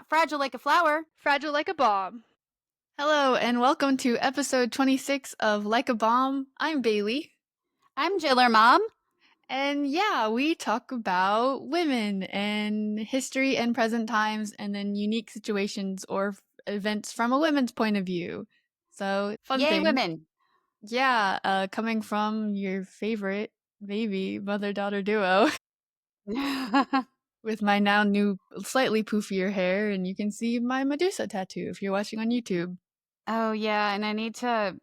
fragile like a flower. Fragile like a bomb. Hello, and welcome to episode 26 of Like a Bomb. I'm Bailey. I'm Jiller Mom. And yeah, we talk about women and history and present times and then unique situations or events from a women's point of view. So, fun Yay, thing. women. Yeah, coming from your favorite, maybe, mother-daughter duo with my now new, slightly poofier hair, and you can see my Medusa tattoo if you're watching on YouTube. Oh, yeah, and I need to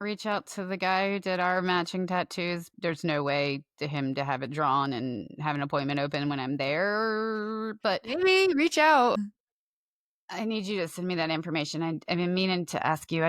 reach out to the guy who did our matching tattoos. There's no way to him to have it drawn and have an appointment open when I'm there, but Maybe reach out. I need you to send me that information. I've been meaning to ask you.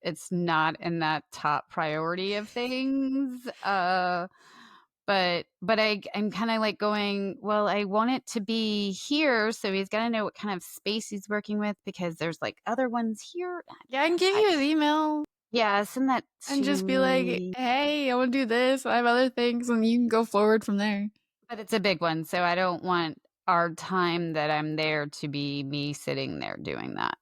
It's not in that top priority of things. But I'm kind of like going, well, I want it to be here, so he's got to know what kind of space he's working with because there's like other ones here. Yeah, I can give you his email. Yeah, send that And to just be like, me. hey, I want to do this. I have other things, and you can go forward from there. But it's a big one, so I don't want our time that I'm there to be me sitting there doing that.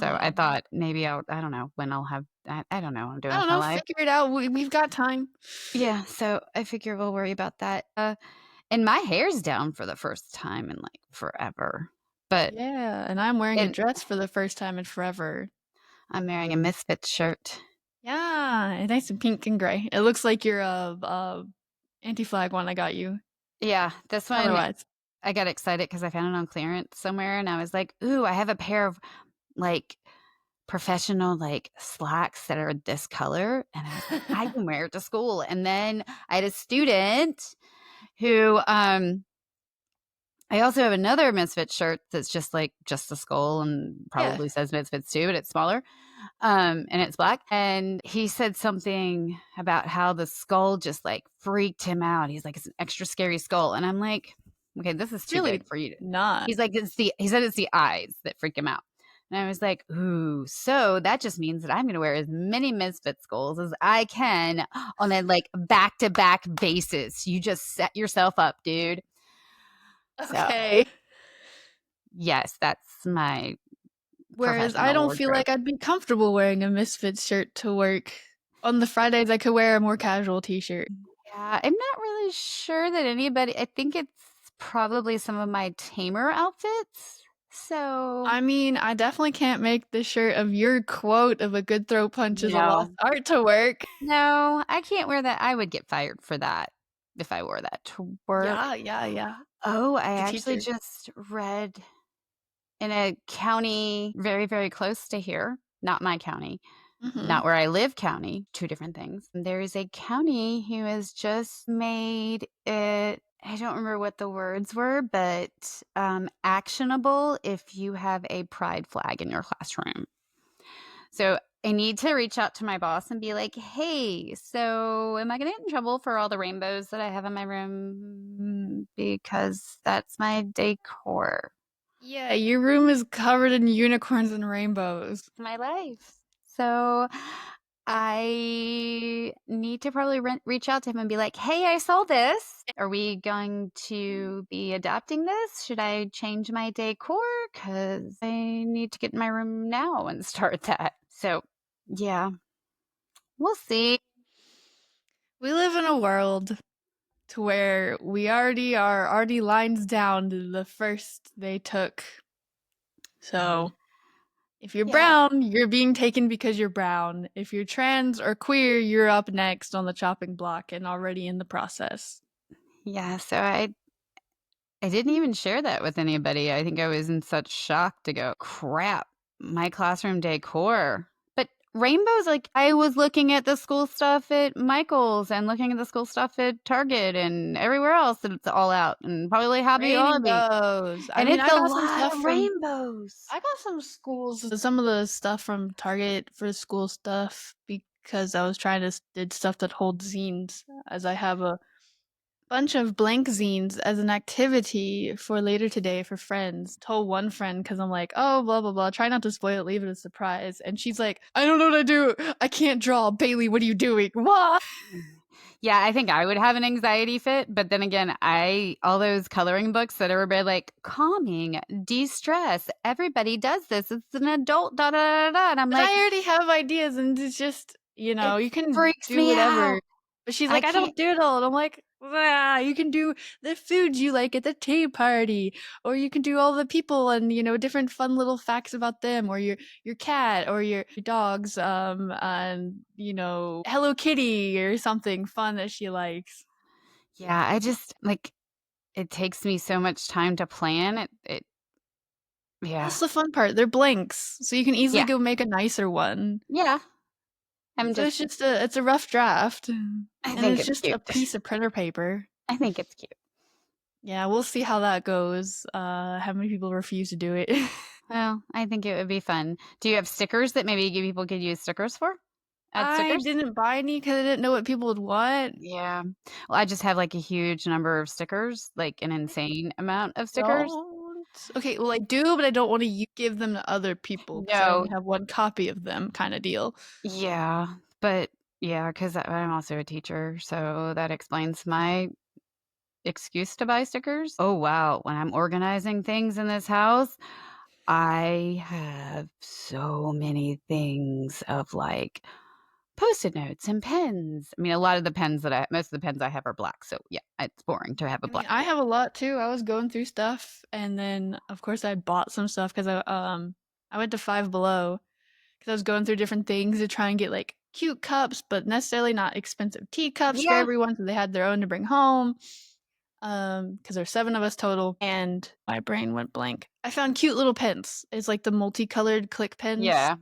So I thought maybe I don't know when I'll have, I don't know what I'm doing I don't with my know, life. figure it out. We've got time. Yeah, so I figure we'll worry about that. And my hair's down for the first time in like forever. But Yeah, and I'm wearing a And- dress for the first time in forever. I'm wearing a Misfits shirt. Yeah, it's nice and pink and gray. It looks like your anti-flag one I got you. Yeah, this one Otherwise. I got excited because I found it on clearance somewhere, and I was like, "Ooh, I have a pair of like professional like slacks that are this color," and I was like, "I can wear it to school." And then I had a student who I also have another Misfits shirt that's just the skull and probably says Misfits too, but it's smaller. And it's black. And he said something about how the skull just like freaked him out. He's like, it's an extra scary skull. And I'm like, okay, this is too Really big for you. not. He's like, he said it's the eyes that freak him out. And I was like, ooh, so that just means that I'm going to wear as many Misfit skulls as I can on a like back-to-back basis. You just set yourself up, dude. Okay. So, yes, that's my Whereas I don't feel like I'd be comfortable wearing a Misfits shirt to work. On the Fridays, I could wear a more casual t-shirt. Yeah, I'm not really sure that anybody, I think it's probably some of my tamer outfits. So I mean, I definitely can't make the shirt of your quote of a good throw punch is a lost art to work. No, I can't wear that. I would get fired for that if I wore that to work. Yeah. Oh, I actually just read in a county very, very close to here, not my county, not where I live county, two different things. There is a county who has just made it, I don't remember what the words were, but actionable if you have a pride flag in your classroom. So I need to reach out to my boss and be like, hey, so am I going to get in trouble for all the rainbows that I have in my room? Because that's my decor. Yeah, your room is covered in unicorns and rainbows. My life. So I need to probably reach out to him and be like, hey, I saw this. Are we going to be adopting this? Should I change my decor? Because I need to get in my room now and start that. So, yeah, we'll see. We live in a world to where we already are lines down to the first they took. So if you're brown, you're being taken because you're brown. If you're trans or queer, you're up next on the chopping block and already in the process. Yeah, so I didn't even share that with anybody. I think I was in such shock to go, crap, my classroom decor. But rainbows, like I was looking at the school stuff at Michael's and looking at the school stuff at Target and everywhere else that it's all out and probably Hobby Lobby. Rainbows. And it's a lot of rainbows. I got some some of the stuff from Target for school stuff because I was trying to did stuff that holds zines, as I have a bunch of blank zines as an activity for later today for friends. Told one friend because I'm like, oh, blah, blah, blah. Try not to spoil it, leave it a surprise. And she's like, I don't know what I do. I can't draw. Bailey, what are you doing? What? Yeah, I think I would have an anxiety fit, but then again, all those coloring books that are like calming, de-stress, everybody does this. It's an adult da da da da. And I'm But like, I already have ideas, and it's just, it you can freaks do me whatever. out. But she's I like, "I can't. don't doodle." And I'm like, "Ah, you can do the foods you like at the tea party, or you can do all the people and, different fun little facts about them, or your cat or your dogs, and, Hello Kitty or something fun that she likes." Yeah, I just like it takes me so much time to plan it. Yeah. That's the fun part. They're blanks, so you can easily Yeah. go make a nicer one. Yeah. I'm So just it's a rough draft, I and think it's it's just cute. a piece of printer paper. I think it's cute. Yeah, we'll see how that goes. How many people refuse to do it? Well, I think it would be fun. Do you have stickers that maybe people could use stickers for? Add I stickers? didn't buy any because I didn't know what people would want. Yeah. Well, I just have like a huge number of stickers, like an insane amount of stickers. Don't. Okay, well, I do, but I don't want to give them to other people because I No. only have one copy of them, kind of deal. Yeah. But yeah, because I'm also a teacher. So that explains my excuse to buy stickers. Oh, wow. When I'm organizing things in this house, I have so many things of like Post-it notes and pens. I mean, a lot of the pens most of the pens I have are black, so yeah, it's boring to have a I mean, black I pen. have a lot too. I was going through stuff, and then of course I bought some stuff because I went to Five Below because I was going through different things to try and get like cute cups, but necessarily not expensive teacups for Yeah, everyone, so they had their own to bring home. Because there's 7 of us total, and my brain went blank. I found cute little pens. It's like the multicolored click pens. yeah,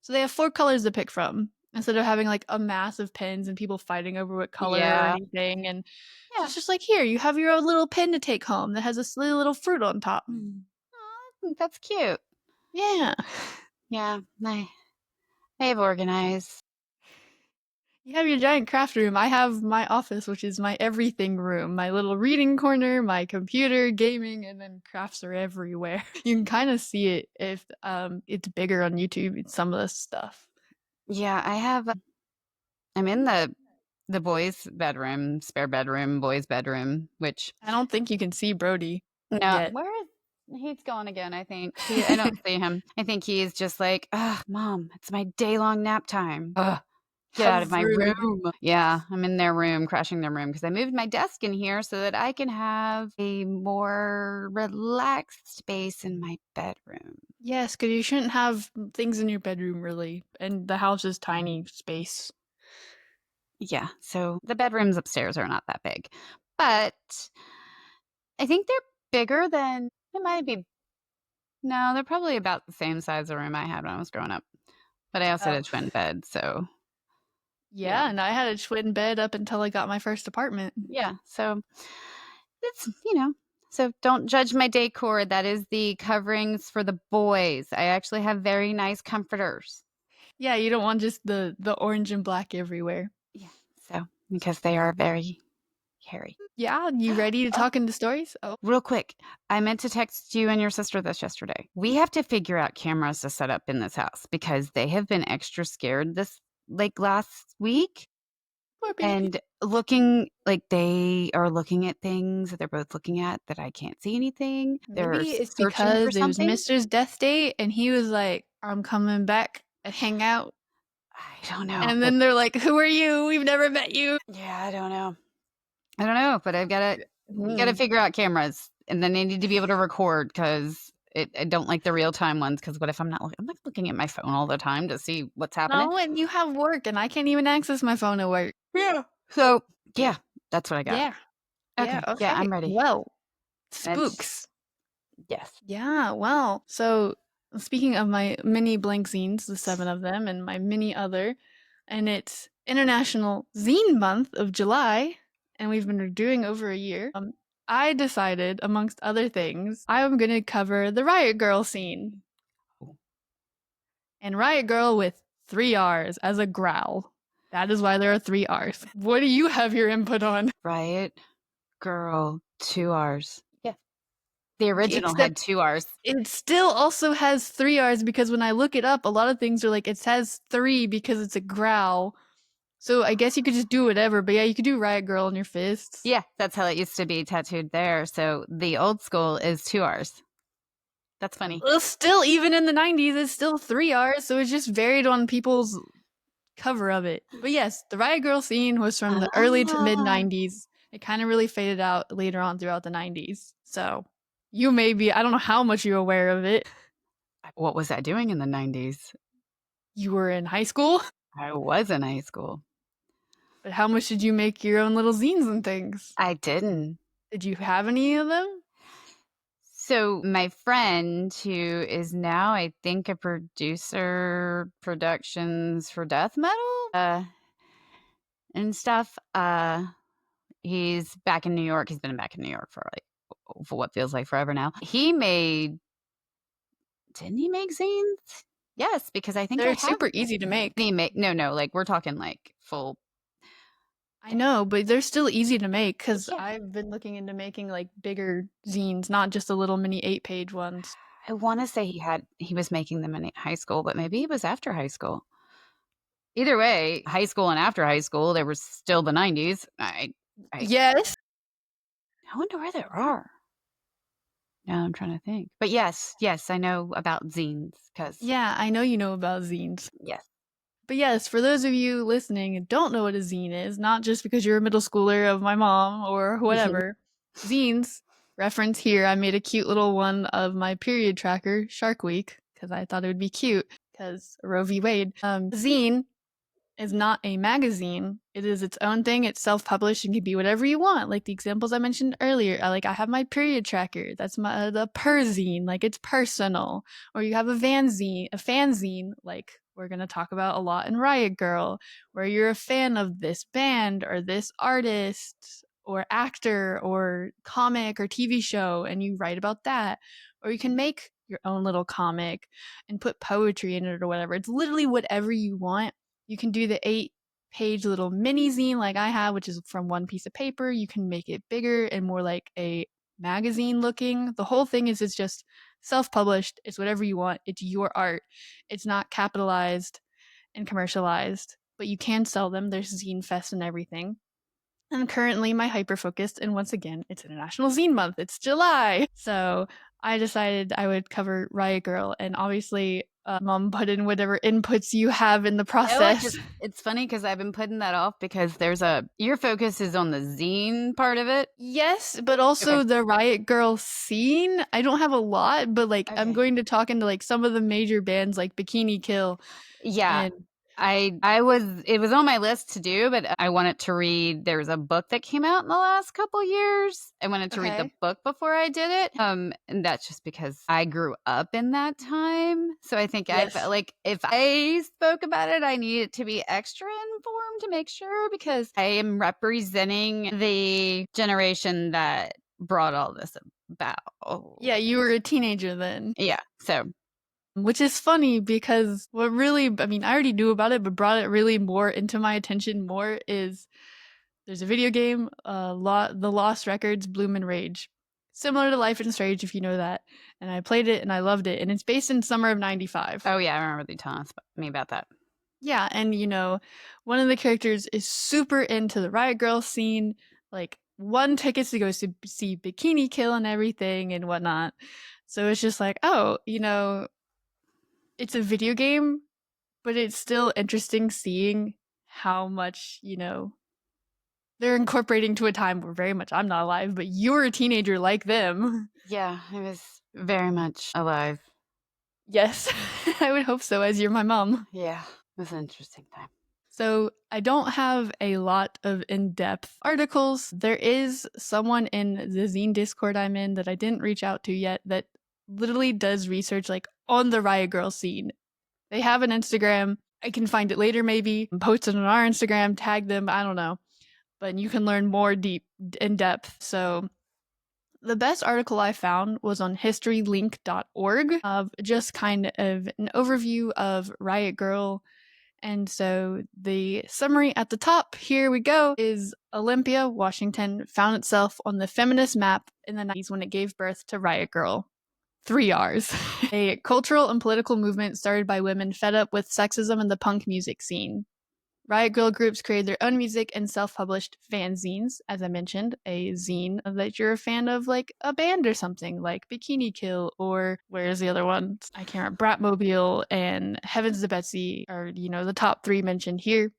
So they have 4 colors to pick from instead of having like a mass of pens and people fighting over what color or yeah, anything. And so yeah. it's just like, here, you have your own little pen to take home that has a silly little fruit on top. Aw, I think that's cute. Yeah. Yeah, I have organized. You have your giant craft room. I have my office, which is my everything room, my little reading corner, my computer, gaming, and then crafts are everywhere. You can kind of see it if it's bigger on YouTube. It's some of the stuff. Yeah, I'm in the boys' bedroom, spare bedroom, boys' bedroom, which I don't think you can see Brody no, yet. where is he's gone again, I think. I don't see him. I think he's just like, "Ugh, mom, it's my day-long nap time. Ugh. Get How out of my rude. room." Yeah, I'm in their room, crashing their room because I moved my desk in here so that I can have a more relaxed space in my bedroom. Yes, because you shouldn't have things in your bedroom, really. And the house is tiny space. Yeah, so the bedrooms upstairs are not that big. But I think they're bigger than it might be. No, they're probably about the same size of room I had when I was growing up. But I also had Oh. a twin bed, so yeah. Yeah, and I had a twin bed up until I got my first apartment. Yeah, so it's. So don't judge my decor. That is the coverings for the boys. I actually have very nice comforters. Yeah, you don't want just the orange and black everywhere. Yeah, so because they are very hairy. Yeah, you ready to Oh, talk into stories? Oh, real quick, I meant to text you and your sister this yesterday. We have to figure out cameras to set up in this house because they have been extra scared this like last week. poor baby. And looking like they are looking at things that they're both looking at that I can't see anything. They're Maybe it's searching for because it was something. Mister's death date and he was like, I'm coming back and hang out. I don't know, And but then they're like, who are you? We've never met you. yeah, I don't know. I don't know, but we gotta Hmm. figure out cameras, and then they need to be able to record because I don't like the real time ones. Because what if I'm not looking at my phone all the time to see what's happening. No, and you have work and I can't even access my phone at work. Yeah. So yeah, that's what I got. Yeah. Yeah. Okay, yeah, Okay. I'm ready. Well, It's spooks. yes. Yeah, well, so speaking of my mini blank zines, the 7 of them, and my mini other, and it's International Zine Month of July, and we've been doing over a year. I decided, amongst other things, I am going to cover the Riot Grrrl scene. And Riot Grrrl with 3 R's as a growl. That is why there are 3 R's. What do you have your input on? Riot Girl, 2 R's. Yeah. The original Except had 2 R's. it still also has 3 R's because when I look it up, a lot of things are like it says 3 because it's a growl. So I guess you could just do whatever, but yeah, you could do Riot Grrrl on your fists. Yeah, that's how it used to be tattooed there. So the old school is 2 R's. That's funny. Well, still, even in the 90s, it's still 3 R's, so it's just varied on people's cover of it. But yes, the Riot Grrrl scene was from the early to mid Ah. 90s. It kind of really faded out later on throughout the 90s. So you may be, I don't know how much you're aware of it. What was I doing in the 90s? You were in high school, I was in high school. but how much did you make your own little zines and things? I didn't. Did you have any of them? So my friend, who is now, I think, a producer, productions for death metal, and stuff, he's back in New York. He's been back in New York for what feels like forever now. Didn't he make zines? Yes, because I think I They're have. super easy to make. No, like we're talking like full. I know, but they're still easy to make because Yeah. I've been looking into making like bigger zines, not just the little mini 8-page ones. I want to say he was making them in high school, but maybe it was after high school. Either way, high school and after high school, there was still the 90s. Yes. I wonder where they are. Now I'm trying to think. But yes, I know about zines because Yeah, I know you know about zines. yes. But yes, for those of you listening and don't know what a zine is, not just because you're a middle schooler of my mom or whatever, zines, reference here, I made a cute little one of my period tracker, Shark Week, because I thought it would be cute, because Roe v. Wade. Zine is not a magazine. It is its own thing. It's self-published and can be whatever you want. Like the examples I mentioned earlier. I have my period tracker. That's my the perzine. Like it's personal. Or you have a fanzine. Like we're gonna talk about a lot in Riot Grrrl, where you're a fan of this band or this artist or actor or comic or TV show, and you write about that. Or you can make your own little comic and put poetry in it or whatever. It's literally whatever you want. You can do the 8-page little mini zine like I have, which is from one piece of paper. You can make it bigger and more like a magazine looking. The whole thing is it's just self-published. It's whatever you want. It's your art. It's not capitalized and commercialized, but you can sell them. There's Zine Fest and everything. And currently my hyper focused, and once again, it's International Zine Month. It's July. So I decided I would cover Riot Grrrl, and obviously, Mom put in whatever inputs you have in the process. It's funny because I've been putting that off because your focus is on the zine part of it. Yes, but also the Riot Grrrl scene. I don't have a lot, but I'm going to talk into some of the major bands like Bikini Kill. Yeah. And it was on my list to do, but I wanted to read, there was a book that came out in the last couple years. I wanted to read the book before I did it. And that's just because I grew up in that time. So I think I felt like if I spoke about it, I need it to be extra informed to make sure, because I am representing the generation that brought all this about. Yeah, you were a teenager then. Yeah. So which is funny because what really, I mean, I already knew about it, but brought it really more into my attention more is there's a video game, The Lost Records Bloom and Rage. Similar to Life is Strange, if you know that. And I played it and I loved it. And it's based in summer of 95. Oh, yeah, I remember you telling me about that. Yeah, and one of the characters is super into the Riot Grrrl scene, won tickets to go see Bikini Kill and everything and whatnot. So it's just it's a video game, but it's still interesting seeing how much, they're incorporating to a time where very much I'm not alive, but you're a teenager like them. Yeah, I was very much alive. Yes, I would hope so, as you're my mom. Yeah, it was an interesting time. So I don't have a lot of in-depth articles. There is someone in the Zine Discord I'm in that I didn't reach out to yet that literally does research on the Riot Grrrl scene. They have an Instagram. I can find it later maybe, post it on our Instagram, tag them, I don't know. But you can learn more in depth. So the best article I found was on historylink.org of just kind of an overview of Riot Grrrl. And so the summary at the top, here we go, is Olympia, Washington found itself on the feminist map in the 90s when it gave birth to Riot Grrrl. 3 R's. A cultural and political movement started by women fed up with sexism in the punk music scene. Riot Grrrl groups created their own music and self-published fanzines. As I mentioned, a zine that you're a fan of, like a band or something, like Bikini Kill, or where's the other one? I can't remember. Bratmobile and Heavens to Betsy are, the top 3 mentioned here.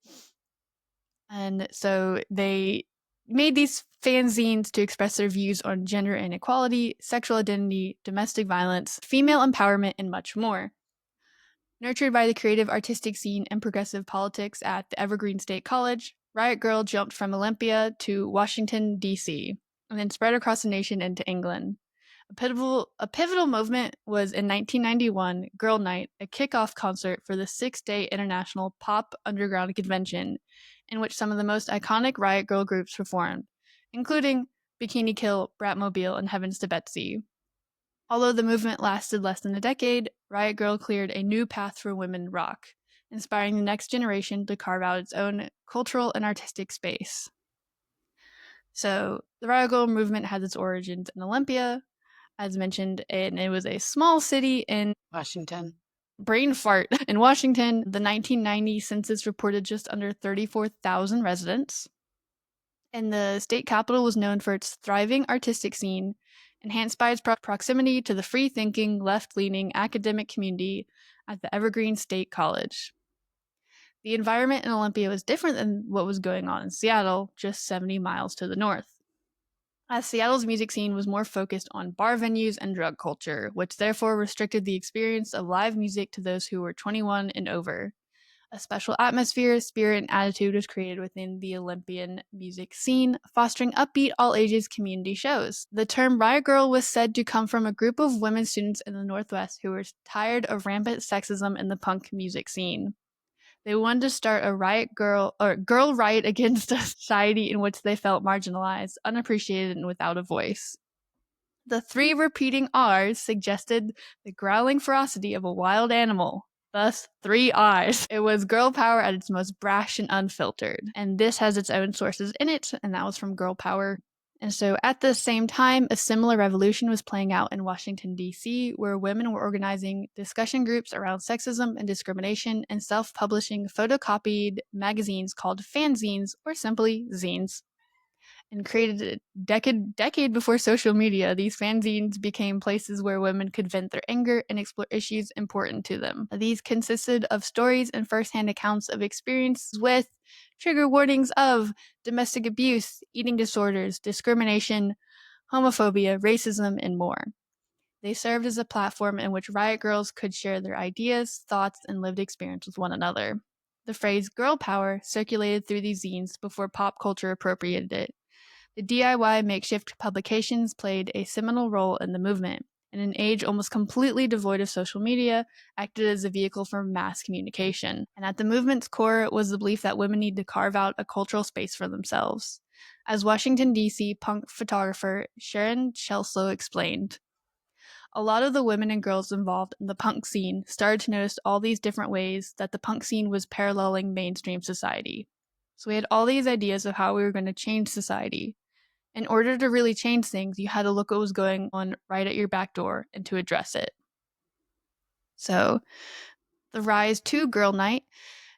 And so they made these fanzines to express their views on gender inequality, sexual identity, domestic violence, female empowerment, and much more. Nurtured by the creative artistic scene and progressive politics at the Evergreen State College, Riot Grrrl jumped from Olympia to Washington, D.C., and then spread across the nation into England. A pivotal movement was in 1991 Girl Night, a kickoff concert for the 6-day International Pop Underground Convention, in which some of the most iconic Riot Grrrl groups performed, including Bikini Kill, Bratmobile, and Heavens to Betsy. Although the movement lasted less than a decade, Riot Grrrl cleared a new path for women rock, inspiring the next generation to carve out its own cultural and artistic space. So, the Riot Grrrl movement has its origins in Olympia, as mentioned, and it was a small city in Washington. Brain fart. In Washington, the 1990 census reported just under 34,000 residents. And the state capital was known for its thriving artistic scene, enhanced by its proximity to the free-thinking, left-leaning academic community at the Evergreen State College. The environment in Olympia was different than what was going on in Seattle, just 70 miles to the north, as Seattle's music scene was more focused on bar venues and drug culture, which therefore restricted the experience of live music to those who were 21 and over. A special atmosphere, spirit, and attitude was created within the Olympian music scene, fostering upbeat, all-ages community shows. The term Riot Grrrl was said to come from a group of women students in the Northwest who were tired of rampant sexism in the punk music scene. They wanted to start a riot girl riot against a society in which they felt marginalized, unappreciated, and without a voice. The 3 repeating R's suggested the growling ferocity of a wild animal, thus 3 R's. It was girl power at its most brash and unfiltered, and this has its own sources in it, and that was from Girl Power. And so at the same time, a similar revolution was playing out in Washington, D.C., where women were organizing discussion groups around sexism and discrimination and self-publishing photocopied magazines called fanzines, or simply zines. And created a decade before social media, these fanzines became places where women could vent their anger and explore issues important to them. These consisted of stories and first-hand accounts of experiences with trigger warnings of domestic abuse, eating disorders, discrimination, homophobia, racism, and more. They served as a platform in which Riot Grrrls could share their ideas, thoughts, and lived experience with one another. The phrase girl power circulated through these zines before pop culture appropriated it. The DIY makeshift publications played a seminal role in the movement. In an age almost completely devoid of social media, acted as a vehicle for mass communication. And at the movement's core was the belief that women need to carve out a cultural space for themselves. As Washington, D.C. punk photographer Sharon Chelslow explained, a lot of the women and girls involved in the punk scene started to notice all these different ways that the punk scene was paralleling mainstream society. So we had all these ideas of how we were going to change society. In order to really change things, you had to look what was going on right at your back door and to address it. So, the rise to Girl Night.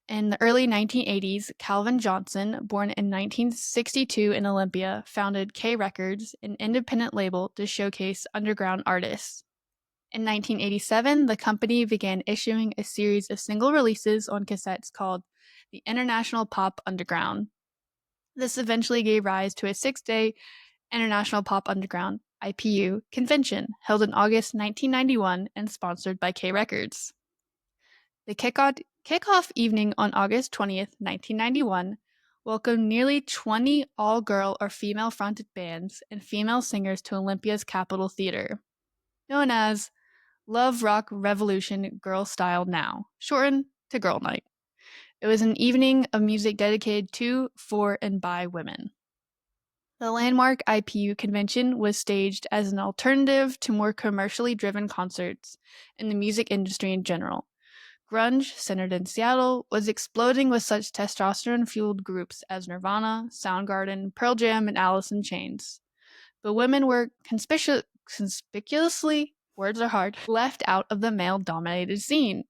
In the early 1980s, Calvin Johnson, born in 1962 in Olympia, founded K Records, an independent label to showcase underground artists. In 1987, the company began issuing a series of single releases on cassettes called the International Pop Underground. This eventually gave rise to a 6-day International Pop Underground IPU convention held in August 1991 and sponsored by K Records. The kickoff evening on August 20th, 1991 welcomed nearly 20 all-girl or female-fronted bands and female singers to Olympia's Capitol Theater, known as Love Rock Revolution Girl Style Now, shortened to Girl Night. It was an evening of music dedicated to, for, and by women. The landmark IPU convention was staged as an alternative to more commercially driven concerts in the music industry in general. Grunge, centered in Seattle, was exploding with such testosterone-fueled groups as Nirvana, Soundgarden, Pearl Jam, and Alice in Chains. But women were conspicuously, words are hard, left out of the male-dominated scene.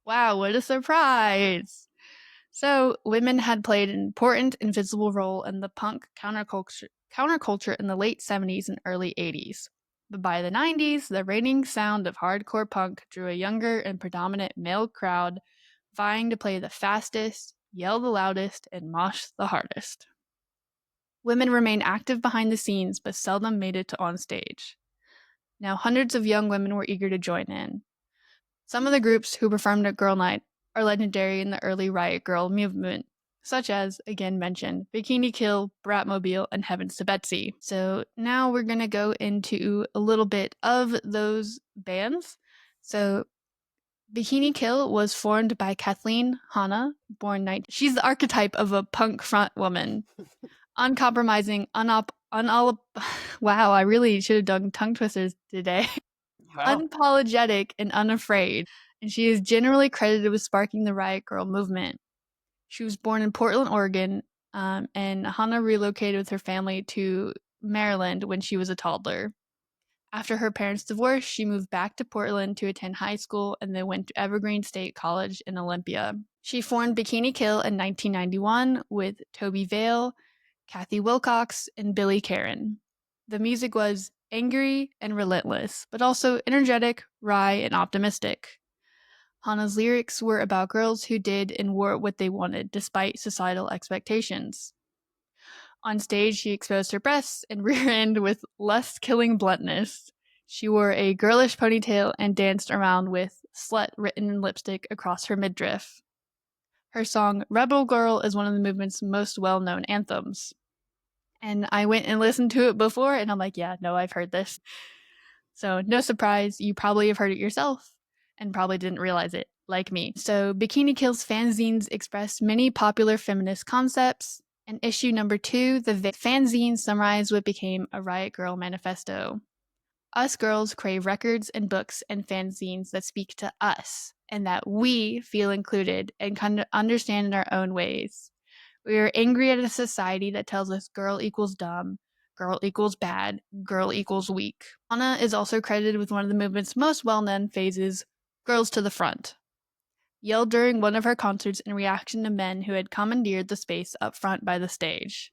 Wow, what a surprise! So, women had played an important invisible role in the punk counterculture in the late 70s and early 80s. But by the 90s, the reigning sound of hardcore punk drew a younger and predominant male crowd vying to play the fastest, yell the loudest, and mosh the hardest. Women remained active behind the scenes but seldom made it to on stage. Now, hundreds of young women were eager to join in. Some of the groups who performed at Girl Night are legendary in the early Riot Grrrl movement, such as, again mentioned, Bikini Kill, Bratmobile, and Heavens to Betsy. So now we're going to go into a little bit of those bands. So Bikini Kill was formed by Kathleen Hanna, born 19. She's the archetype of a punk front woman. Uncompromising, wow, I really should have done tongue twisters today. Wow. Unapologetic and unafraid, and she is generally credited with sparking the Riot Grrrl movement. She was born in Portland, Oregon, and Hannah relocated with her family to Maryland when she was a toddler. After her parents' divorce, she moved back to Portland to attend high school and then went to Evergreen State College in Olympia. She formed Bikini Kill in 1991 with Toby Vale, Kathy Wilcox, and Billy Karen. The music was angry and relentless, but also energetic, wry, and optimistic. Hannah's lyrics were about girls who did and wore what they wanted despite societal expectations. On stage, she exposed her breasts and rear end with lust-killing bluntness. She wore a girlish ponytail and danced around with slut written in lipstick across her midriff. Her song Rebel Girl is one of the movement's most well-known anthems. And I went and listened to it before, and I'm like, yeah, no, I've heard this. So no surprise, you probably have heard it yourself and probably didn't realize it, like me. So Bikini Kill's fanzines expressed many popular feminist concepts. And issue number 2, the fanzine summarized what became a Riot Grrrl manifesto. Us girls crave records and books and fanzines that speak to us and that we feel included and can understand in our own ways. We are angry at a society that tells us girl equals dumb, girl equals bad, girl equals weak. Anna is also credited with one of the movement's most well-known phases, Girls to the Front, yelled during one of her concerts in reaction to men who had commandeered the space up front by the stage.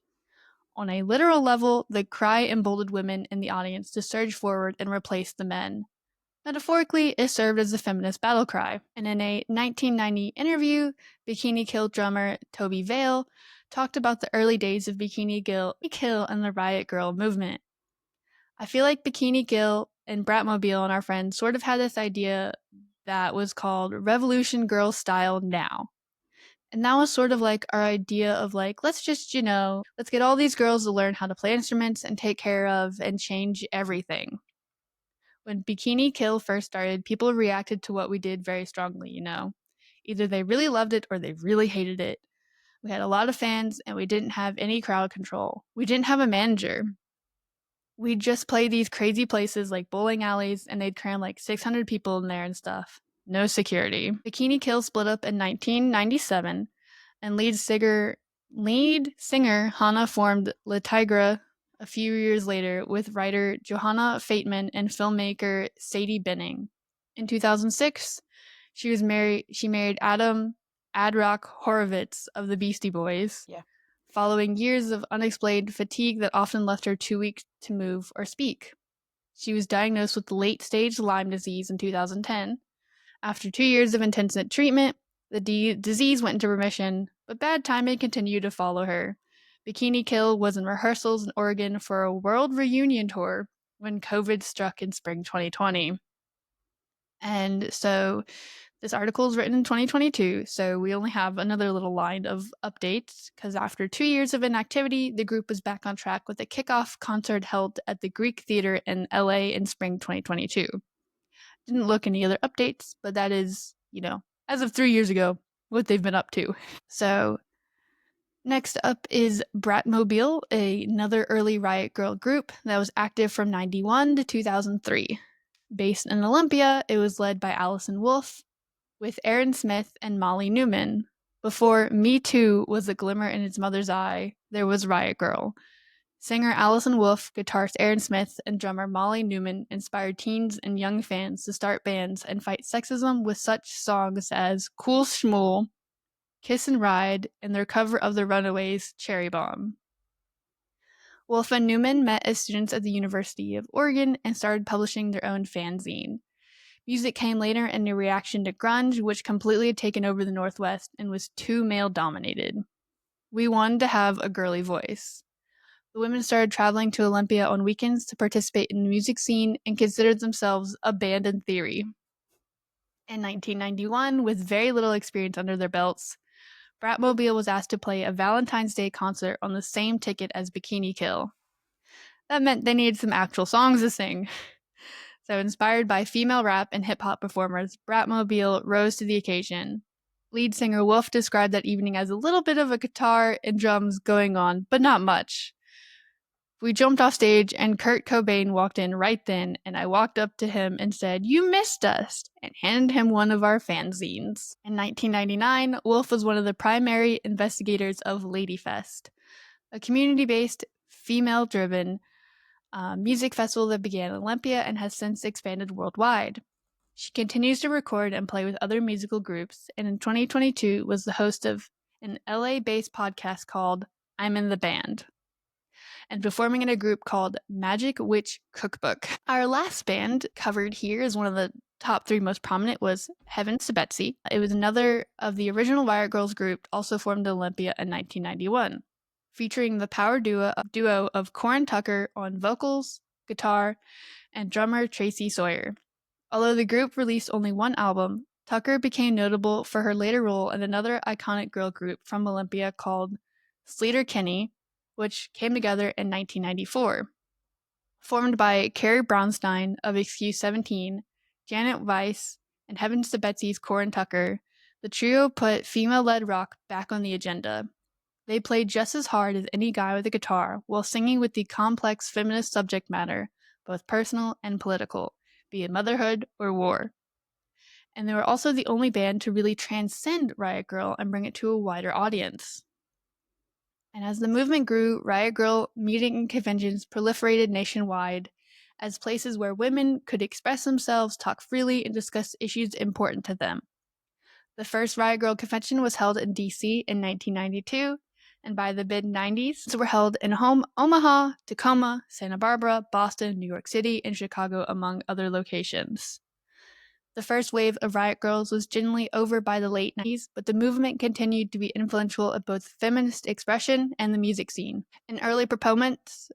On a literal level, the cry emboldened women in the audience to surge forward and replace the men. Metaphorically, it served as a feminist battle cry, and in a 1990 interview, Bikini Kill drummer Toby Vale talked about the early days of Bikini Kill and the Riot Grrrl movement. I feel like Bikini Kill and Bratmobile and our friends sort of had this idea that was called Revolution Girl Style Now. And that was sort of like our idea of like, let's just, let's get all these girls to learn how to play instruments and take care of and change everything. When Bikini Kill first started, people reacted to what we did very strongly. Either they really loved it or they really hated it. We had a lot of fans and we didn't have any crowd control. We didn't have a manager. We'd just play these crazy places like bowling alleys and they'd cram like 600 people in there and stuff. No security. Bikini Kill split up in 1997 and lead singer Hannah formed Le Tigre a few years later with writer Johanna Fateman and filmmaker Sadie Benning. In 2006, she married Adam Adrock Horowitz of the Beastie Boys. Yeah. Following years of unexplained fatigue that often left her too weak to move or speak. She was diagnosed with late-stage Lyme disease in 2010. After 2 years of intensive treatment, the disease went into remission, but bad timing continued to follow her. Bikini Kill was in rehearsals in Oregon for a world reunion tour when COVID struck in spring 2020. And so this article is written in 2022, so we only have another little line of updates, because after 2 years of inactivity, the group was back on track with a kickoff concert held at the Greek Theater in LA in spring 2022. Didn't look any other updates, but that is, as of 3 years ago, what they've been up to. So next up is Bratmobile, another early Riot Grrrl group that was active from 91 to 2003. Based in Olympia, it was led by Allison Wolfe, with Aaron Smith and Molly Newman. Before Me Too was a glimmer in its mother's eye, there was Riot Grrrl. Singer Allison Wolfe, guitarist Aaron Smith, and drummer Molly Newman inspired teens and young fans to start bands and fight sexism with such songs as Cool Schmool, Kiss and Ride, and their cover of the Runaways' Cherry Bomb. Wolf and Newman met as students at the University of Oregon and started publishing their own fanzine. Music came later in a reaction to grunge, which completely had taken over the Northwest and was too male-dominated. We wanted to have a girly voice. The women started traveling to Olympia on weekends to participate in the music scene and considered themselves a band in theory. In 1991, with very little experience under their belts, Bratmobile was asked to play a Valentine's Day concert on the same ticket as Bikini Kill. That meant they needed some actual songs to sing. So, inspired by female rap and hip hop performers, Bratmobile rose to the occasion. Lead singer Wolf described that evening as a little bit of a guitar and drums going on, but not much. We jumped off stage, and Kurt Cobain walked in right then, and I walked up to him and said, "You missed us," and handed him one of our fanzines. In 1999, Wolf was one of the primary investigators of Ladyfest, a community-based, female-driven music festival that began in Olympia and has since expanded worldwide. She continues to record and play with other musical groups, and in 2022 was the host of an LA-based podcast called I'm in the Band, and performing in a group called Magic Witch Cookbook. Our last band covered here is one of the top 3 most prominent was Heavens to Betsy. It was another of the original Riot Grrrl group, also formed in Olympia in 1991, featuring the power duo of Corin Tucker on vocals, guitar, and drummer Tracy Sawyer. Although the group released only one album, Tucker became notable for her later role in another iconic girl group from Olympia called Sleater-Kinney, which came together in 1994. Formed by Carrie Brownstein of Excuse 17, Janet Weiss, and Heavens to Betsy's Corin Tucker, the trio put female-led rock back on the agenda. They played just as hard as any guy with a guitar while singing with the complex feminist subject matter, both personal and political, be it motherhood or war. And they were also the only band to really transcend Riot Grrrl and bring it to a wider audience. And as the movement grew, Riot Grrrl meeting and conventions proliferated nationwide as places where women could express themselves, talk freely, and discuss issues important to them. The first Riot Grrrl convention was held in DC in 1992, and by the mid-90s, were held in Omaha, Tacoma, Santa Barbara, Boston, New York City, and Chicago, among other locations. The first wave of Riot Grrrls was generally over by the late 90s, but the movement continued to be influential of both feminist expression and the music scene. And early proponents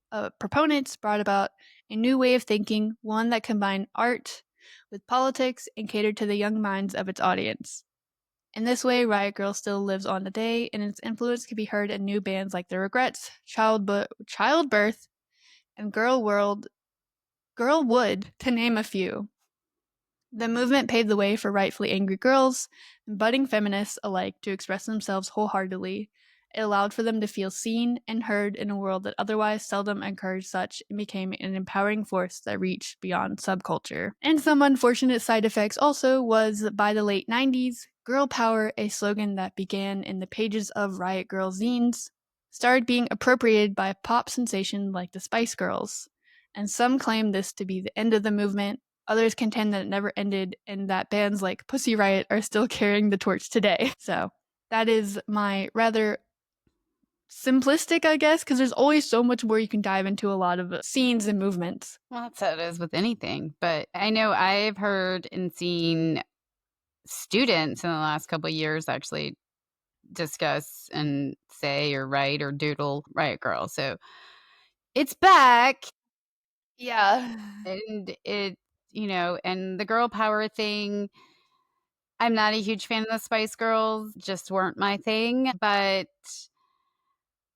brought about a new way of thinking, one that combined art with politics and catered to the young minds of its audience. In this way, Riot Grrrl still lives on today, and its influence can be heard in new bands like The Regrets, Childbirth, and Girlwood, to name a few. The movement paved the way for rightfully angry girls and budding feminists alike to express themselves wholeheartedly. It allowed for them to feel seen and heard in a world that otherwise seldom encouraged such, and became an empowering force that reached beyond subculture. And some unfortunate side effects also was, by the late 90s, girl power, a slogan that began in the pages of Riot Grrrl zines, started being appropriated by a pop sensation like the Spice Girls. And some claim this to be the end of the movement. Others contend that it never ended and that bands like Pussy Riot are still carrying the torch today. So that is my rather simplistic, I guess, because there's always so much more you can dive into a lot of scenes and movements. Well, that's how it is with anything. But I know I've heard and seen students in the last couple of years actually discuss and say or write or doodle Riot Grrrl. So it's back. Yeah. And and the girl power thing, I'm not a huge fan of the Spice Girls, just weren't my thing. But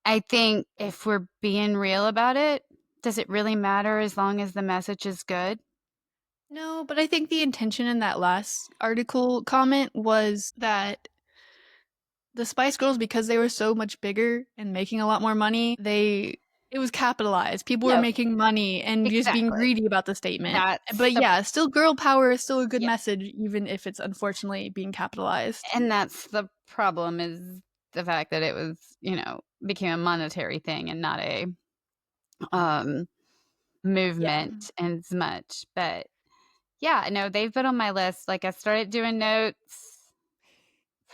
I think if we're being real about it, does it really matter as long as the message is good? No, but I think the intention in that last article comment was that the Spice Girls, because they were so much bigger and making a lot more money, it was capitalized. People were No, making money and just being exactly. greedy about the statement. That's But the yeah, still girl power is still a good yeah, message, even if it's unfortunately being capitalized. and that's the problem is the fact that it was, became a monetary thing and not a Yeah. movement as much. But yeah, no, they've been on my list. Like I started doing notes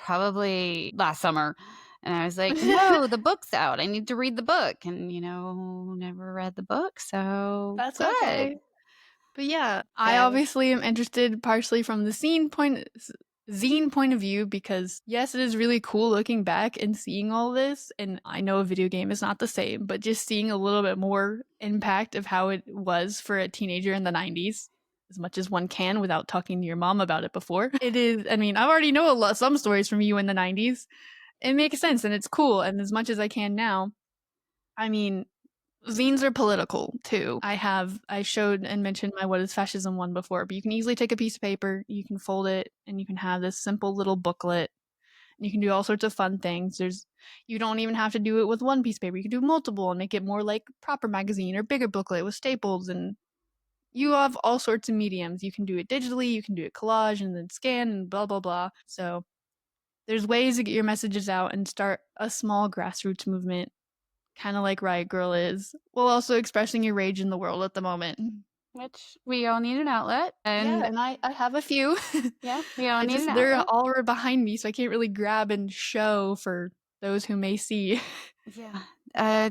probably last summer. And I was like, no, the book's out. I need to read the book. And, never read the book. So That's good. okay. But yeah, I obviously am interested partially from the zine point of view because yes, it is really cool looking back and seeing all this. And I know a video game is not the same, but just seeing a little bit more impact of how it was for a teenager in the 90s, as much as one can without talking to your mom about it before. It is, I mean, I already know some stories from you in the 90s. It makes sense and it's cool. And as much as I can now, I mean, zines are political too. I showed and mentioned my What is Fascism one before, but you can easily take a piece of paper, you can fold it, and you can have this simple little booklet. You can do all sorts of fun things. You don't even have to do it with one piece of paper. You can do multiple and make it more like proper magazine or bigger booklet with staples, and you have all sorts of mediums. You can do it digitally, you can do it collage and then scan and blah blah blah. So there's ways to get your messages out and start a small grassroots movement, kind of like Riot Grrrl is, while also expressing your rage in the world at the moment. Which we all need an outlet. Yeah, and I have a few. Yeah, we all need an They're outlet. all right behind me, so I can't really grab and show for those who may see. Yeah.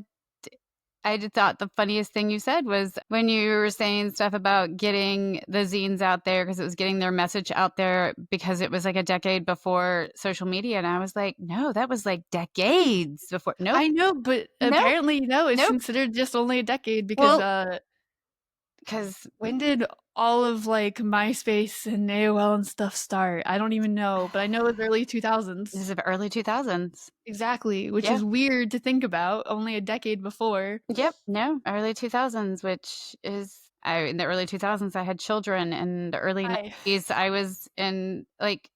I just thought the funniest thing you said was when you were saying stuff about getting the zines out there because it was getting their message out there because it was like a decade before social media. And I was like, no, that was like decades before. Nope. I know, but Nope. apparently, no, it's Nope. considered just only a decade because because when did all of like MySpace and AOL and stuff start? I don't even know, but I know it's early 2000s. this is early 2000s. Exactly, which is weird to think about, only a decade before. Yep. No, early 2000s, which is in the early 2000s, I had children. In the early 90s, I was in like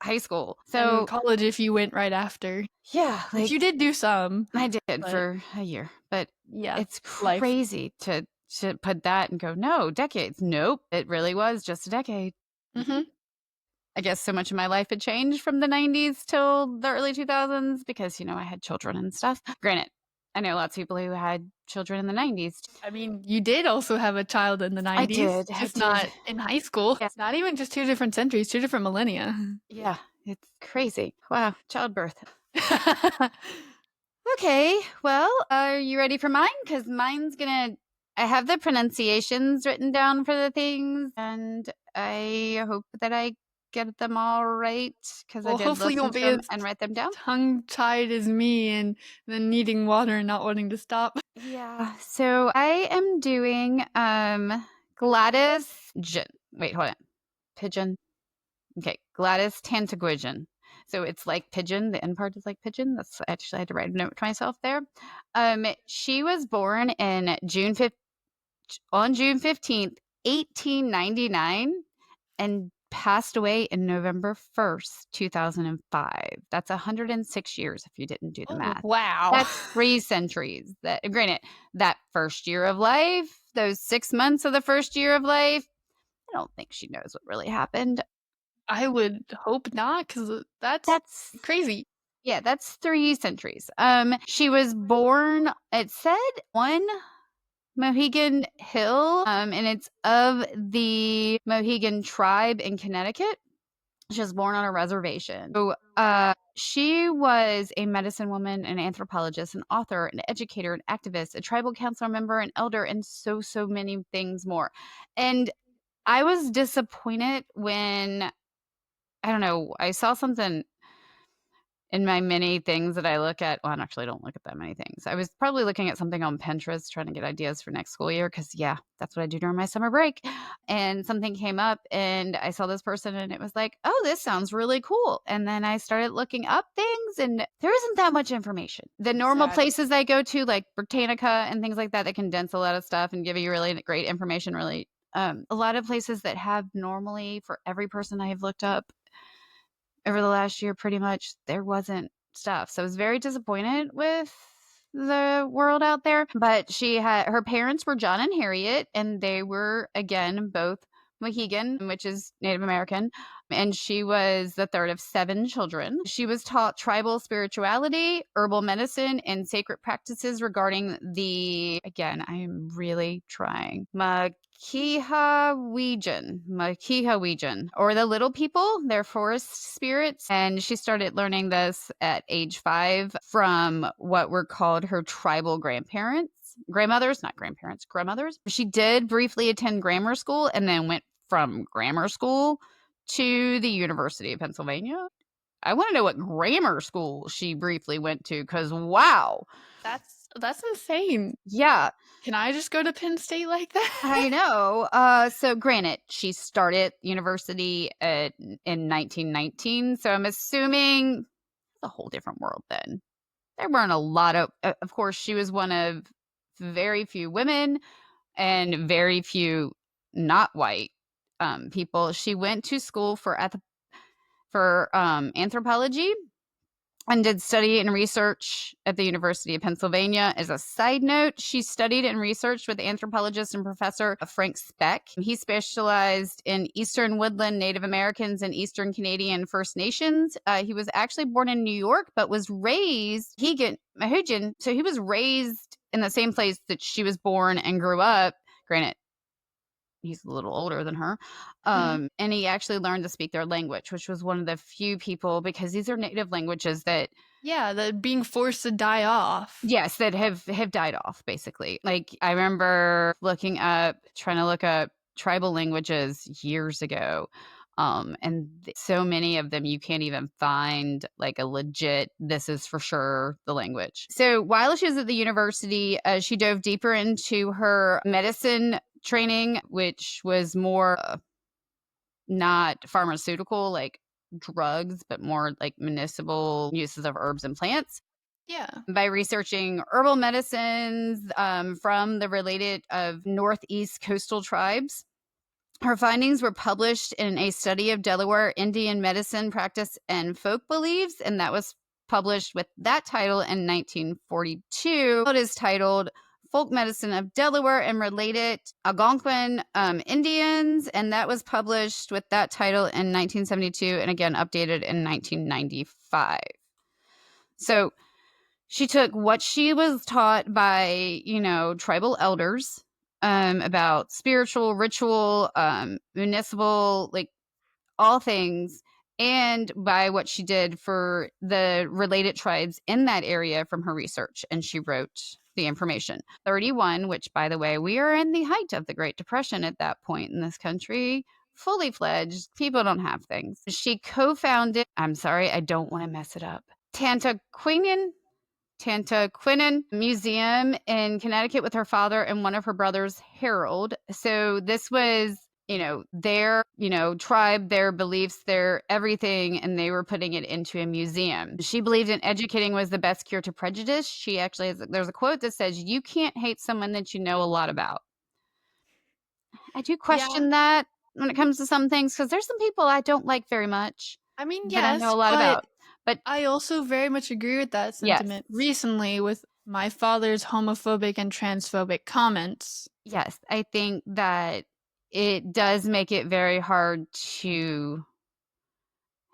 high school. So and college if you went right after. Yeah. Which you did do some. I did for a year. But yeah, it's crazy to put that and go, no, decades. Nope. It really was just a decade. Mm-hmm. I guess so much of my life had changed from the 90s till the early 2000s because, I had children and stuff. Granted, I know lots of people who had children in the 90s. I mean, you did also have a child in the 90s. I did. Just not in high school. Yeah. It's not even just 2 different centuries, 2 different millennia. Yeah, it's crazy. Wow, childbirth. Okay, well, are you ready for mine? Because mine's I have the pronunciations written down for the things, and I hope that I get them all right because I did hopefully listen you'll to be them as and write them down. tongue-tied as me and then needing water and not wanting to stop. Yeah, so I am doing Gladys wait, hold on. Pigeon. Okay, Gladys Tantaquidgeon. So it's like pigeon. The end part is like pigeon. That's actually I had to write a note to myself there. She was born in on June 15th, 1899, and passed away in November 1st, 2005. That's 106 years if you didn't do the math. Wow. That's 3 centuries. Granted, that first year of life, those 6 months of the first year of life, I don't think she knows what really happened. I would hope not, because that's crazy. Yeah, that's 3 centuries. She was born, it said, on Mohegan Hill, and it's of the Mohegan tribe in Connecticut. She was born on a reservation. So, she was a medicine woman, an anthropologist, an author, an educator, an activist, a tribal council member, an elder, and so many things more. And I was disappointed when, I don't know, I saw something in my many things that I look at. Well, I actually don't look at that many things. I was probably looking at something on Pinterest, trying to get ideas for next school year. Cause yeah, that's what I do during my summer break. And something came up and I saw this person and it was like, oh, this sounds really cool. And then I started looking up things and there isn't that much information. The normal places I go to, like Britannica and things like that, that condense a lot of stuff and give you really great information, really. A lot of places that have normally for every person I have looked up over the last year, pretty much, there wasn't stuff. So I was very disappointed with the world out there. But her parents were John and Harriet, and they were, again, both Mohegan, which is Native American, and she was the third of 7 children. She was taught tribal spirituality, herbal medicine, and sacred practices regarding again, I am really trying, Mohegan, or the little people. They're forest spirits. And she started learning this at age 5 from what were called her tribal grandmothers, not grandparents, grandmothers. She did briefly attend grammar school and then went from grammar school to the University of Pennsylvania. I want to know what grammar school she briefly went to, because wow. That's insane. Yeah. Can I just go to Penn State like that? I know. So granted, she started university in 1919. So I'm assuming it's a whole different world then. There weren't a lot of course, she was one of very few women and very few not white people. She went to school for anthropology and did study and research at the University of Pennsylvania. As a side note, she studied and researched with anthropologist and professor Frank Speck. He specialized in Eastern Woodland Native Americans and Eastern Canadian First Nations. He was actually born in New York, but was raised Mohegan. So he was raised in the same place that she was born and grew up. Granted, he's a little older than her. And he actually learned to speak their language, which was one of the few people, because these are native languages that being forced to die off. yes, that have died off, basically. Like, I remember trying to look up tribal languages years ago. So many of them you can't even find like a legit, this is for sure the language. So while she was at the university, she dove deeper into her medicine training, which was more not pharmaceutical, like drugs, but more like medicinal uses of herbs and plants. Yeah. By researching herbal medicines from the related of Northeast coastal tribes. Her findings were published in a study of Delaware Indian medicine practice and folk beliefs, and that was published with that title in 1942. It is titled Folk Medicine of Delaware and Related Algonquin Indians, and that was published with that title in 1972 and again updated in 1995. So she took what she was taught by, tribal elders about spiritual, ritual, municipal, like all things, and by what she did for the related tribes in that area from her research. And she wrote the information. 31, which, by the way, we are in the height of the Great Depression at that point in this country. Fully fledged. People don't have things. She co-founded, I'm sorry, I don't want to mess it up. Tantaquidgeon Museum in Connecticut with her father and one of her brothers, Harold. So this was, their, tribe, their beliefs, their everything, and they were putting it into a museum. She believed in educating was the best cure to prejudice. She actually there's a quote that says, "You can't hate someone that you know a lot about." I do Yeah. question that when it comes to some things, because there's some people I don't like very much I mean, that I know yes, a lot but about. But I also very much agree with that yes. sentiment recently with my father's homophobic and transphobic comments. Yes, I think that it does make it very hard to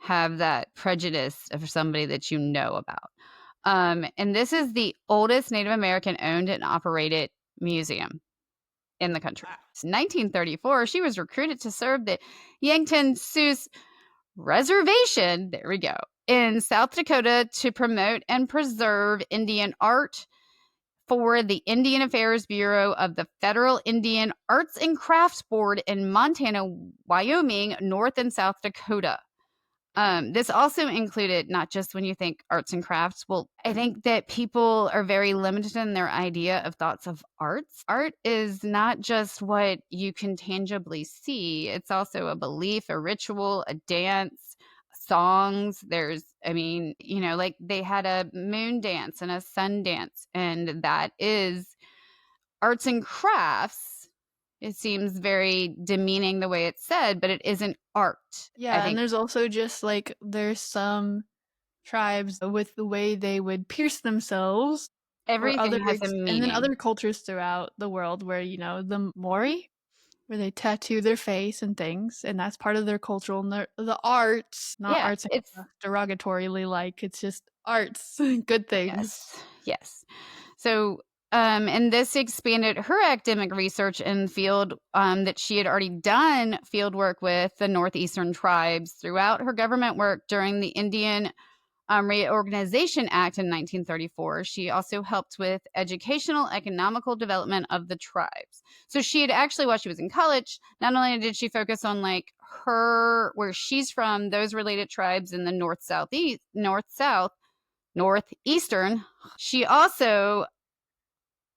have that prejudice of somebody that you know about. And this is the oldest Native American owned and operated museum in the country. Wow. It's 1934, she was recruited to serve the Yankton Sioux Reservation, there we go, in South Dakota to promote and preserve Indian art for the Indian Affairs Bureau of the Federal Indian Arts and Crafts Board in Montana, Wyoming, North and South Dakota. This also included not just when you think arts and crafts. Well, I think that people are very limited in their idea of thoughts of arts. Art is not just what you can tangibly see. It's also a belief, a ritual, a dance, songs. Like they had a moon dance and a sun dance, and that is arts and crafts. It seems very demeaning the way it's said, but it isn't art. I Yeah, and think there's also just there's some tribes with the way they would pierce themselves or everything has a others, and then meaning. other cultures throughout the world where, the Maori, where they tattoo their face and things, and that's part of their cultural the arts, not Yeah, arts it's derogatorily, it's just arts, good things. yes, yes. So And this expanded her academic research in the field that she had already done field work with the Northeastern tribes throughout her government work during the Indian Reorganization Act in 1934. She also helped with educational, economical development of the tribes. So she had actually, while she was in college, not only did she focus on like where she's from, those related tribes in the northeastern, she also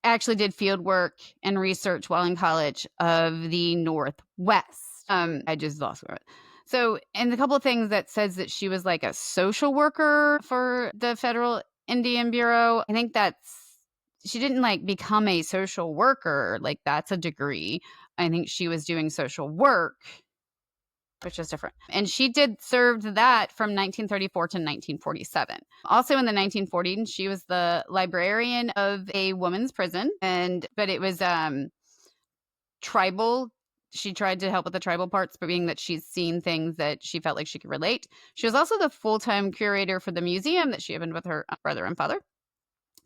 actually did field work and research while in college of the Northwest. I just lost it. So, and a couple of things that says that she was like a social worker for the Federal Indian Bureau. I think she didn't like become a social worker. Like that's a degree. I think she was doing social work, which is different. And she served that from 1934 to 1947. Also in the 1940s, she was the librarian of a women's prison, but it was tribal. She tried to help with the tribal parts, but being that she's seen things that she felt like she could relate. She was also the full-time curator for the museum that she opened with her brother and father.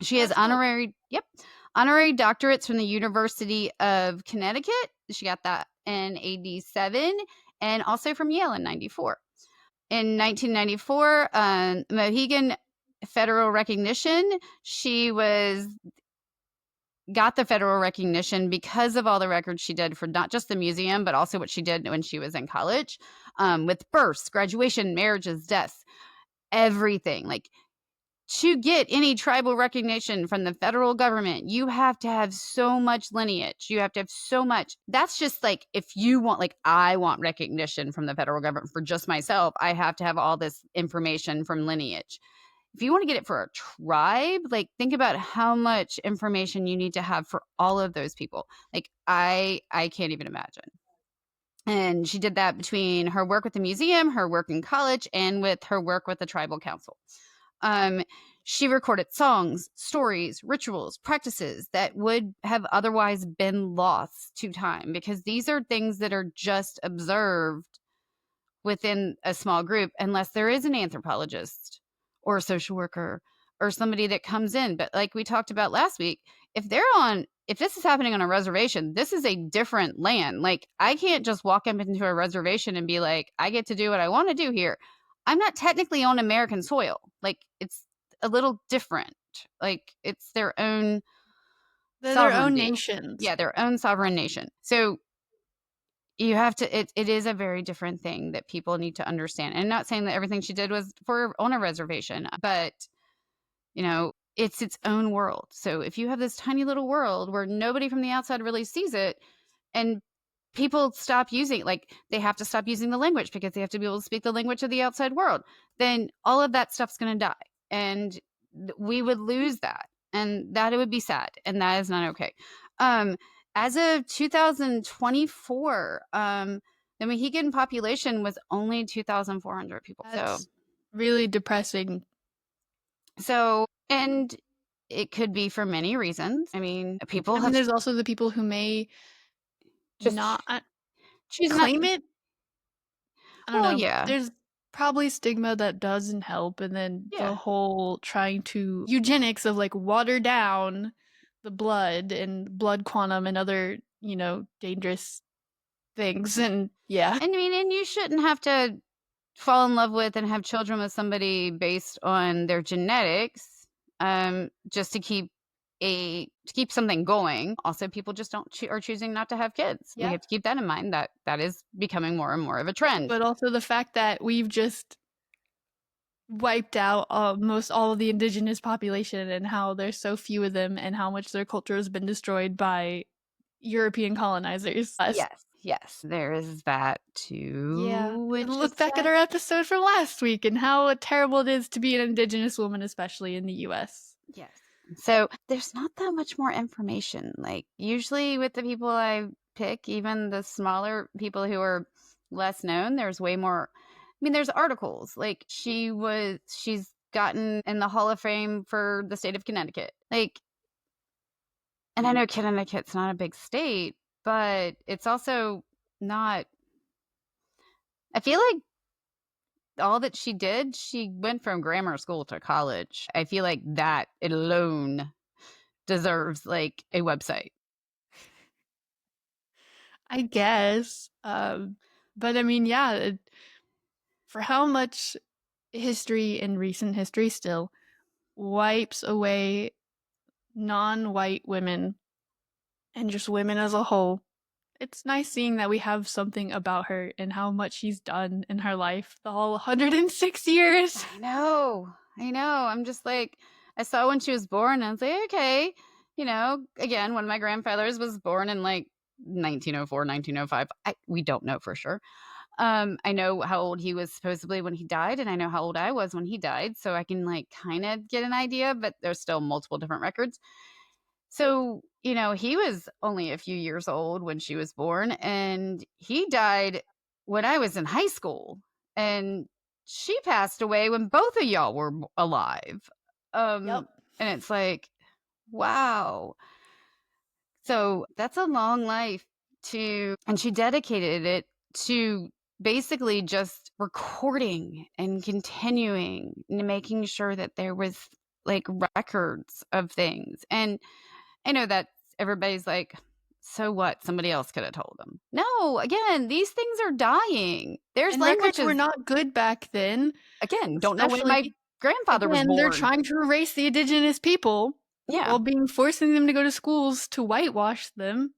She has honorary doctorates from the University of Connecticut. She got that in 87, and also from Yale in 94. In 1994, Mohegan federal recognition. She got the federal recognition because of all the records she did for not just the museum, but also what she did when she was in college, with births, graduation, marriages, deaths, everything. Like, to get any tribal recognition from the federal government, you have to have so much lineage. You have to have so much. That's just like, if you want, like, I want recognition from the federal government for just myself, I have to have all this information from lineage. If you want to get it for a tribe, like, think about how much information you need to have for all of those people. Like, I can't even imagine. And she did that between her work with the museum, her work in college, and with her work with the tribal council. She recorded songs, stories, rituals, practices that would have otherwise been lost to time, because these are things that are just observed within a small group unless there is an anthropologist or a social worker or somebody that comes in. But like we talked about last week, if this is happening on a reservation, this is a different land. Like, I can't just walk up into a reservation and be like, I get to do what I want to do here. I'm not technically on American soil. Like, it's a little different. Like, it's their own They're their own sovereignty. nations. Yeah, their own sovereign nation. So you have to, it is a very different thing that people need to understand. And not saying that everything she did was on a reservation, but it's its own world. So if you have this tiny little world where nobody from the outside really sees it, and people stop using, like, they have to stop using the language because they have to be able to speak the language of the outside world, then all of that stuff's going to die. And we would lose that. And that it would be sad. And that is not okay. As of 2024, the Mohegan population was only 2,400 people. That's really depressing. So, and it could be for many reasons. I mean, there's also the people who may just not choose claim it. I don't know. Yeah. There's probably stigma that doesn't help, and then the whole trying to eugenics of like water down the blood and blood quantum and other, dangerous things. And yeah. I mean, and you shouldn't have to fall in love with and have children with somebody based on their genetics, just to keep something going. Also, people just are choosing not to have kids. We have to keep that in mind, that is becoming more and more of a trend. But also the fact that we've just wiped out almost all of the indigenous population, and how there's so few of them, and how much their culture has been destroyed by European colonizers. Yes, there is that too. Yeah, look back at our episode from last week and how terrible it is to be an indigenous woman, especially in the US. Yes. So there's not that much more information. Like, usually with the people I pick, even the smaller people who are less known, there's way more. I mean, there's articles. Like, she's gotten in the Hall of Fame for the state of Connecticut. Like, and I know Connecticut's not a big state, but it's also not. I feel like all that she did, she went from grammar school to college. I feel like that alone deserves like a website. I guess. But I mean, yeah, for how much history and recent history still wipes away non-white women and just women as a whole. It's nice seeing that we have something about her and how much she's done in her life the whole 106 years. I know. I know. I'm just like, I saw when she was born, and I was like, okay, again, one of my grandfathers was born in like 1904, 1905. We don't know for sure. I know how old he was supposedly when he died, and I know how old I was when he died, so I can like kind of get an idea, but there's still multiple different records. So, he was only a few years old when she was born, and he died when I was in high school. And she passed away when both of y'all were alive. Yep. And it's like, wow. So that's a long life and she dedicated it to basically just recording and continuing and making sure that there was like records of things. And I know that everybody's like, so what? Somebody else could have told them. No, again, these things are dying. There's And records were languages. not good back then, Again, don't know when my especially grandfather was again, they're born. trying to erase the indigenous people Yeah, while forcing them to go to schools to whitewash them.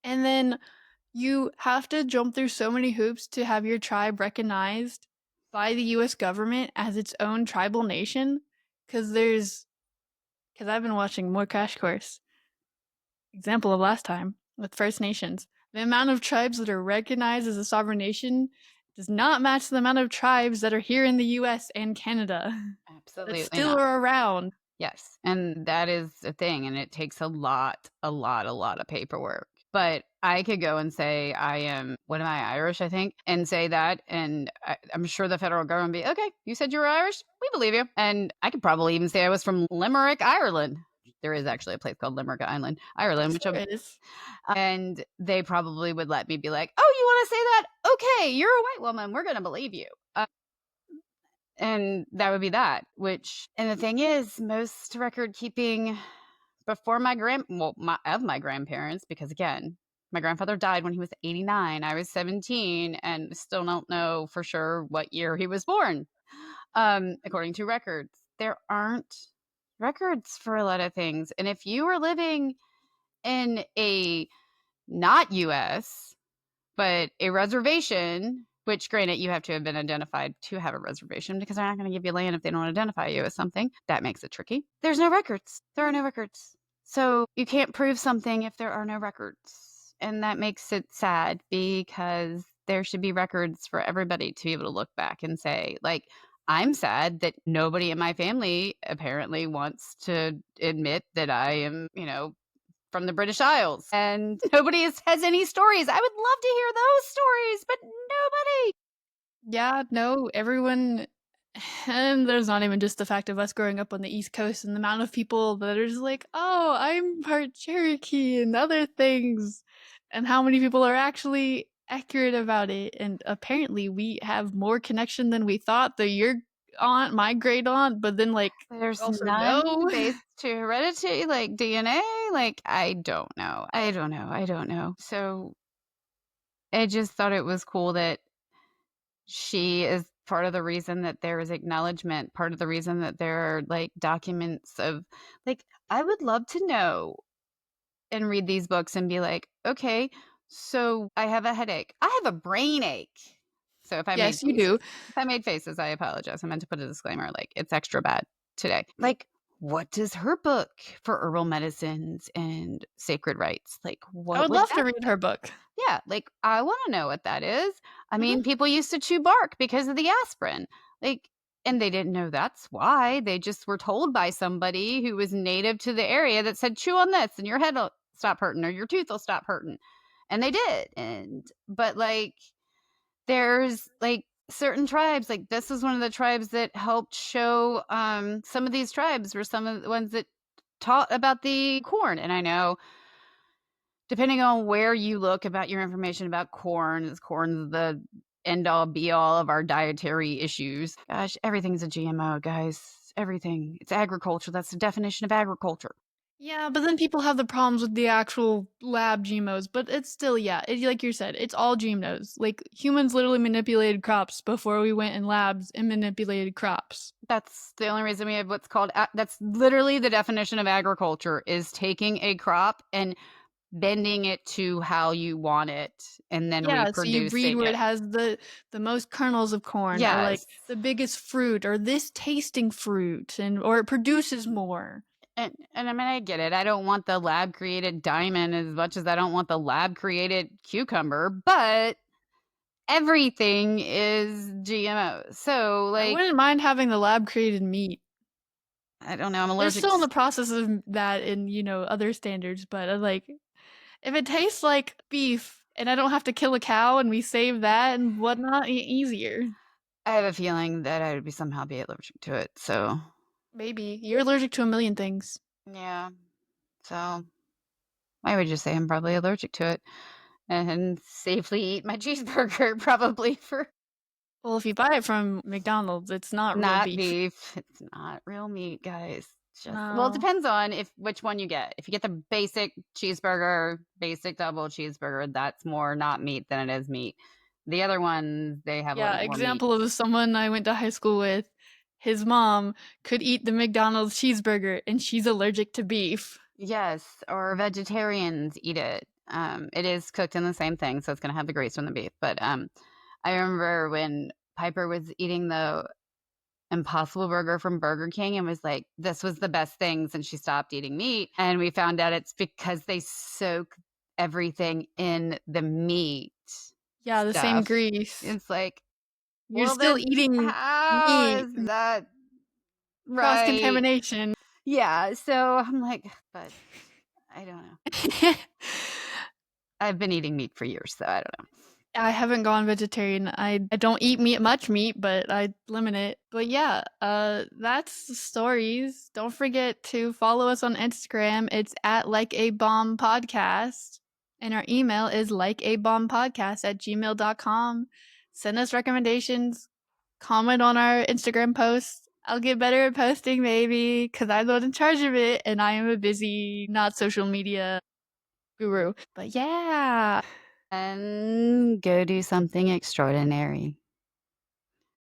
And then you have to jump through so many hoops to have your tribe recognized by the US government as its own tribal nation. Because I've been watching more Crash Course, example of last time with First Nations. The amount of tribes that are recognized as a sovereign nation does not match the amount of tribes that are here in the US and Canada that absolutely still not. are around. Yes. And that is a thing. And it takes a lot of paperwork. But I could go and say, I am, what am I, Irish, I think, and say that. And I'm sure the federal government would be, okay, you said you were Irish? We believe you. And I could probably even say I was from Limerick, Ireland. There is actually a place called Limerick Island, Ireland, Yes, which there is. and they probably would let me be like, oh, you want to say that? Okay, you're a white woman. We're going to believe you. And that would be that, and the thing is, most record keeping before my grandparents, because again, my grandfather died when he was 89. I was 17 and still don't know for sure what year he was born. According to records, there aren't records for a lot of things. And if you are living in a not US, but a reservation, which granted, you have to have been identified to have a reservation because they're not going to give you land if they don't identify you as something. That makes it tricky. There's no records. There are no records. So you can't prove something if there are no records. And that makes it sad because there should be records for everybody to be able to look back and say, like, I'm sad that nobody in my family apparently wants to admit that I am, from the British Isles, and nobody has any stories. I would love to hear those stories, but nobody. Yeah, no, everyone. And there's not even just the fact of us growing up on the East Coast and the amount of people that are just like, oh, I'm part Cherokee and other things, and how many people are actually accurate about it. And apparently, we have more connection than we thought. Your aunt, my great aunt, but then, like, There's also none no. based to heredity, like DNA. Like, I don't know. I don't know. I don't know. So I just thought it was cool that she is part of the reason that there is acknowledgement, part of the reason that there are like documents of, like, I would love to know and read these books and be like, okay, so I have a headache. I have a brain ache. So if I made Yes, you faces, do. I apologize. I meant to put a disclaimer, like, it's extra bad today. Like, what does her book for herbal medicines and sacred rites, like, I what would would love that? to read her book. Yeah, like, I want to know what that is. I Mhm. mean, people used to chew bark because of the aspirin. Like, and they didn't know that's why. They just were told by somebody who was native to the area that said, chew on this and your head will stop hurting or your tooth will stop hurting. And they did. But like, there's like certain tribes, like this is one of the tribes that helped show, some of these tribes were some of the ones that taught about the corn. And I know, depending on where you look about your information about corn, is corn the end all be all of our dietary issues? Gosh, everything's a GMO, guys. Everything. It's agriculture. That's the definition of agriculture. Yeah, but then people have the problems with the actual lab GMOs, but it's still, yeah, like you said, it's all GMOs. Like, humans literally manipulated crops before we went in labs and manipulated crops. That's the only reason we have what's called, that's literally the definition of agriculture, is taking a crop and bending it to how you want it and then Yeah, so you breed reproducing where it it. has the most kernels of corn, or like Yes. the biggest fruit, or this tasting fruit, and or it produces more. And I mean, I get it. I don't want the lab created diamond as much as I don't want the lab created cucumber, but everything is GMO. So, I like, wouldn't mind having the lab created meat. I don't know. I'm They're allergic still in to. the process of that in, other standards, but like, if it tastes like beef and I don't have to kill a cow and we save that and whatnot, easier. I have a feeling that I would be somehow be allergic to it. So, Maybe. You're allergic to a million things. yeah. So, I would just say I'm probably allergic to it and safely eat my cheeseburger probably for Well, if you buy it from McDonald's, it's not real not beef. beef. It's not real meat, guys. It's just, well, it No. depends on if which one you get. If you get the basic cheeseburger, basic double cheeseburger, that's more not meat than it is meat. The other ones, they have a little Yeah, bit more meat. example of someone I went to high school with. His mom could eat the McDonald's cheeseburger and she's allergic to beef. Yes, or vegetarians eat it. It is cooked in the same thing, so it's gonna have the grease from the beef. But I remember when Piper was eating the Impossible Burger from Burger King and was like, "This was the best thing since she stopped eating meat." And we found out it's because they soak everything in the meat Yeah, the same stuff. grease. It's like, You're well, still then eating how meat. is that Cross right? contamination. Yeah. So I'm like, but I don't know. I've been eating meat for years, so I don't know. I haven't gone vegetarian. I don't eat much meat, but I limit it. But yeah, that's the stories. Don't forget to follow us on Instagram. It's at like a bomb podcast. And our email is likeabombpodcast@gmail.com. Send us recommendations. Comment on our Instagram posts. I'll get better at posting maybe, because I'm the one in charge of it and I am a busy, not social media guru. But yeah. And go do something extraordinary.